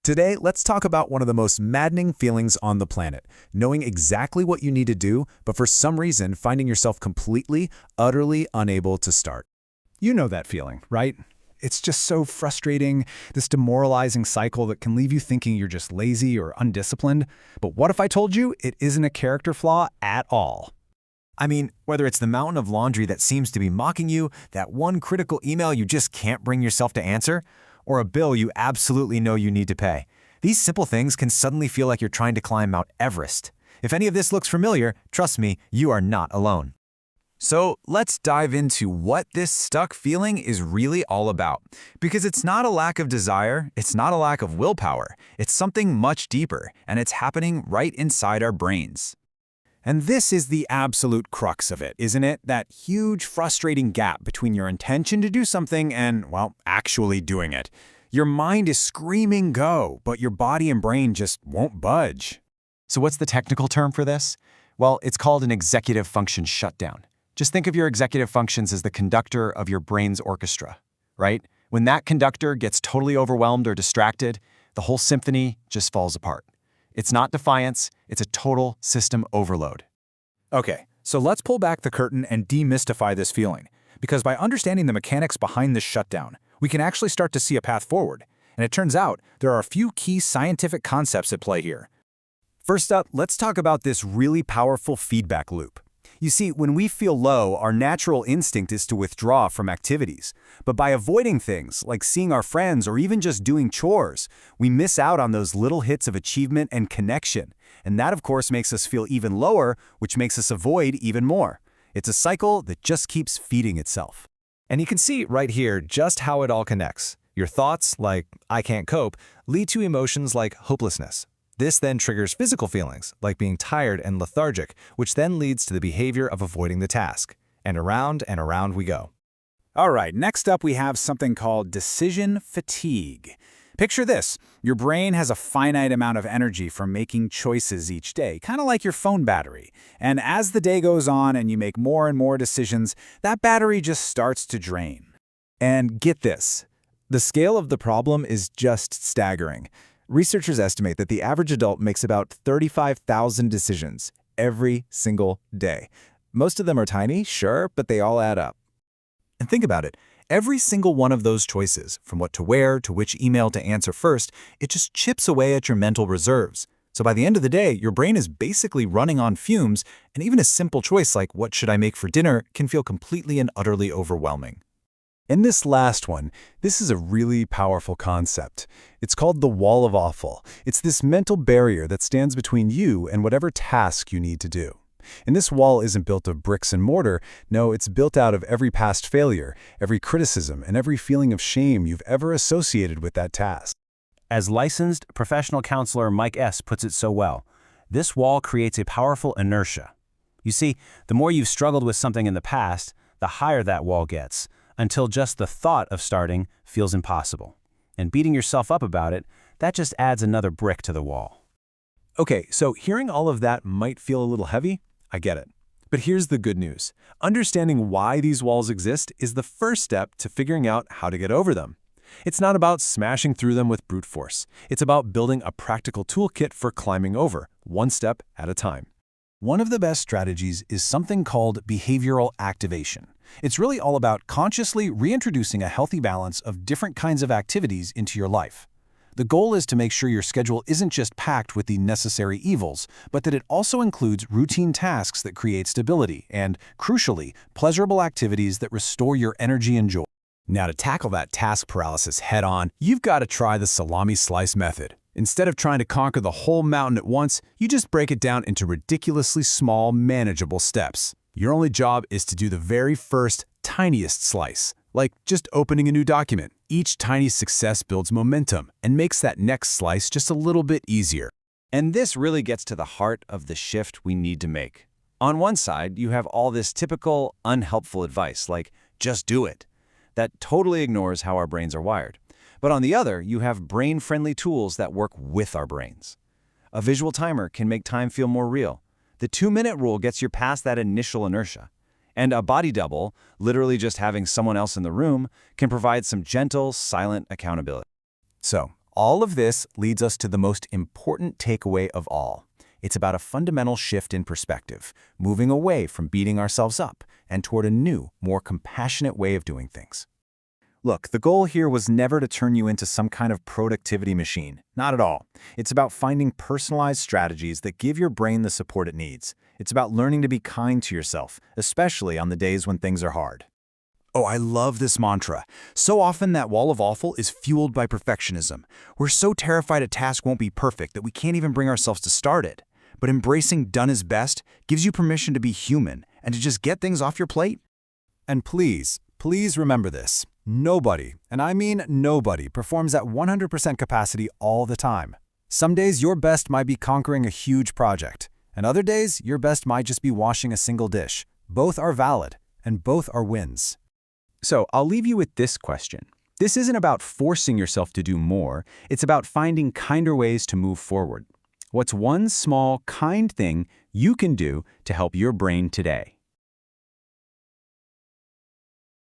Today, let's talk about one of the most maddening feelings on the planet, knowing exactly what you need to do, but for some reason finding yourself completely, utterly unable to start. You know that feeling, right? It's just so frustrating, this demoralizing cycle that can leave you thinking you're just lazy or undisciplined. But what if I told you it isn't a character flaw at all? I mean, whether it's the mountain of laundry that seems to be mocking you, that one critical email you just can't bring yourself to answer, or a bill you absolutely know you need to pay, these simple things can suddenly feel like you're trying to climb Mount Everest. If any of this looks familiar, trust me, you are not alone. So let's dive into what this stuck feeling is really all about. Because it's not a lack of desire, it's not a lack of willpower, it's something much deeper, and it's happening right inside our brains. And this is the absolute crux of it, isn't it? That huge, frustrating gap between your intention to do something and, well, actually doing it. Your mind is screaming go, but your body and brain just won't budge. So what's the technical term for this? Well, it's called an executive function shutdown. Just think of your executive functions as the conductor of your brain's orchestra, right? When that conductor gets totally overwhelmed or distracted, the whole symphony just falls apart. It's not defiance, it's a total system overload. Okay, so let's pull back the curtain and demystify this feeling. Because by understanding the mechanics behind this shutdown, we can actually start to see a path forward. And it turns out there are a few key scientific concepts at play here. First up, let's talk about this really powerful feedback loop. You see, when we feel low, our natural instinct is to withdraw from activities. But by avoiding things, like seeing our friends or even just doing chores, we miss out on those little hits of achievement and connection. And that, of course, makes us feel even lower, which makes us avoid even more. It's a cycle that just keeps feeding itself. And you can see right here just how it all connects. Your thoughts, like "I can't cope," lead to emotions like hopelessness. This then triggers physical feelings, like being tired and lethargic, which then leads to the behavior of avoiding the task. And around we go. All right, next up we have something called decision fatigue. Picture this. Your brain has a finite amount of energy from making choices each day, kind of like your phone battery. And as the day goes on and you make more and more decisions, that battery just starts to drain. And get this. The scale of the problem is just staggering. Researchers estimate that the average adult makes about 35,000 decisions every single day. Most of them are tiny, sure, but they all add up. And think about it. Every single one of those choices, from what to wear to which email to answer first, it just chips away at your mental reserves. So by the end of the day, your brain is basically running on fumes, and even a simple choice like "what should I make for dinner" can feel completely and utterly overwhelming. In this last one, this is a really powerful concept. It's called the wall of awful. It's this mental barrier that stands between you and whatever task you need to do. And this wall isn't built of bricks and mortar. No, it's built out of every past failure, every criticism, and every feeling of shame you've ever associated with that task. As licensed professional counselor Mike S. puts it so well, this wall creates a powerful inertia. You see, the more you've struggled with something in the past, the higher that wall gets, until just the thought of starting feels impossible. And beating yourself up about it, that just adds another brick to the wall. Okay, so hearing all of that might feel a little heavy. I get it. But here's the good news. Understanding why these walls exist is the first step to figuring out how to get over them. It's not about smashing through them with brute force. It's about building a practical toolkit for climbing over, one step at a time. One of the best strategies is something called behavioral activation. It's really all about consciously reintroducing a healthy balance of different kinds of activities into your life. The goal is to make sure your schedule isn't just packed with the necessary evils, but that it also includes routine tasks that create stability and, crucially, pleasurable activities that restore your energy and joy. Now, to tackle that task paralysis head-on, you've got to try the salami slice method. Instead of trying to conquer the whole mountain at once, you just break it down into ridiculously small, manageable steps. Your only job is to do the very first, tiniest slice, like just opening a new document. Each tiny success builds momentum and makes that next slice just a little bit easier. And this really gets to the heart of the shift we need to make. On one side, you have all this typical, unhelpful advice, like "just do it," that totally ignores how our brains are wired. But on the other, you have brain-friendly tools that work with our brains. A visual timer can make time feel more real. The 2-minute rule gets you past that initial inertia. And a body double, literally just having someone else in the room, can provide some gentle, silent accountability. So, All of this leads us to the most important takeaway of all. It's about a fundamental shift in perspective, moving away from beating ourselves up and toward a new, more compassionate way of doing things. Look, the goal here was never to turn you into some kind of productivity machine. Not at all. It's about finding personalized strategies that give your brain the support it needs. It's about learning to be kind to yourself, especially on the days when things are hard. Oh, I love this mantra. So often that wall of awful is fueled by perfectionism. We're so terrified a task won't be perfect that we can't even bring ourselves to start it. But embracing done is best gives you permission to be human and to just get things off your plate. And please remember this. Nobody, and I mean nobody, performs at 100% capacity all the time. Some days your best might be conquering a huge project, and other days your best might just be washing a single dish. Both are valid, and both are wins. So I'll leave you with this question. This isn't about forcing yourself to do more. It's about finding kinder ways to move forward. What's one small, kind thing you can do to help your brain today?